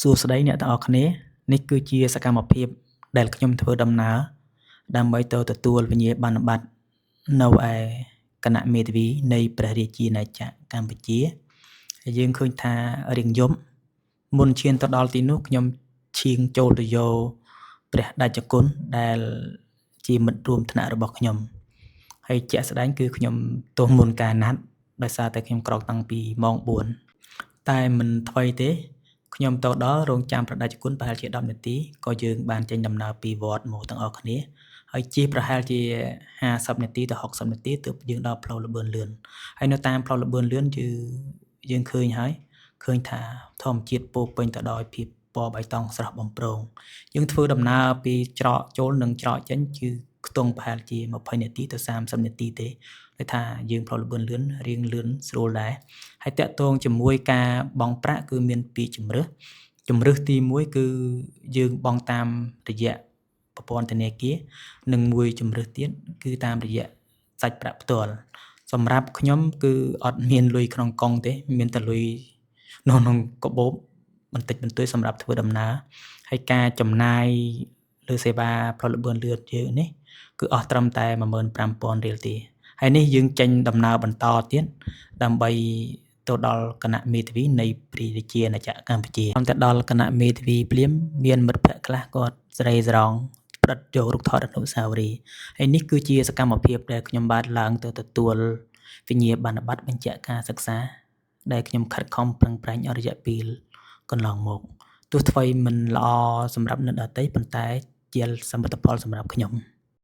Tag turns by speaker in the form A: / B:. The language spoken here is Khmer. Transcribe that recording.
A: សួស្តីអ្នកទាំងអស់គ្នានេះគឺជាសកម្មភាពដែលខ្ញុំធ្វើដំណើរដើម្បីទៅទទួលវិញ្ញាបនបត្រនៅឯគណៈមេធាវីនៃព្រះរាជាណាចក្រកម្ពុជាហើយយើងឃើញថារៀងយប់មុនឈានទៅដល់ទីនោះខ្ញុំឈៀងចូលទៅយកព្រះតេជគុណដែលជាមិត្តរួមថ្នាក់របស់ខ្ញុំហើយជាក់ស្ដែងគឺខ្ញុំទោះមុនការណាត់ដោយសារតែខ្ញុំក្រោកតាំងពីម៉ោង 4តែមិនថ្មីទេខ្ញុំទៅដល់រោងចាំព្រះតេជគុណប្រហែលជា10នាទីក៏យើងបានចេញដំណើរពីវត្តមកទាំងអស់គ្នាហើយជិះប្រហែលជា50នាទីទៅ60នាទីទើបយើងដល់ផ្លូវលបឿនលឿនហើយនៅតាមផ្លូវលបឿនលឿនយើងឃើញហើយឃើញថាធម្មជាតិពោពេញទៅដោយភាពពណ៌បៃតងស្រស់បំព្រងយើងធ្វើដំណើរពីច្រកចូលនិងច្រកចេញគឺខ្ទង់ប្រហែលជា20នាទីទៅ30នាទីទេគឺថាយើងផ្លូវលបឿនលឿនរៀងលឿនស្រួលដែរហើយតាក់ទងជាមួយការបង់ប្រាក់គឺមាន2ជំរើសទី1គឺយើងបង់តាមរយៈប្រព័ន្ធធនាគារនិងមួយជំរើសទៀតគឺតាមរយៈសាច់ប្រាក់ផ្ទាល់សម្រាប់ខ្ញុំគឺអត់មានលុយក្នុងកុងទេមានតែលុយក្នុងកាបូបបន្តិចបន្តួចសម្រាប់ធ្វើដំណើរហើយការចំណាយលើសេវាផ្លូវលបឿនលឿនយើងនេះគឺអស់ត្រឹមតែ 15,000 រៀលទេហើយនេះយើងចេញដំណើរបន្តទៀតដើម្បីទៅដល់គណៈមេធាវីនៃព្រះរាជាណាចក្រកម្ពុជាតែដល់គណៈមេធាវីភ្លាមមានមិត្តភ័ក្តិខ្លះគាត់ស្រែស្រង់ផ្ដិតយករូបថតអនុស្សាវរីយ៍ហើយនេះគឺជាសកម្មភាពដែលខ្ញុំបានឡើងទៅទទួលវិញ្ញាបនបត្របញ្ជាក់ការសិក្សាដែលខ្ញុំខិតខំប្រឹងប្រែងអស់រយៈពេលកន្លងមកទោះថ្មីមិនល្អសម្រាប់អ្នកដទៃប៉ុន្តែជាសមិទ្ធផលសម្រាប់ខ្ញុំ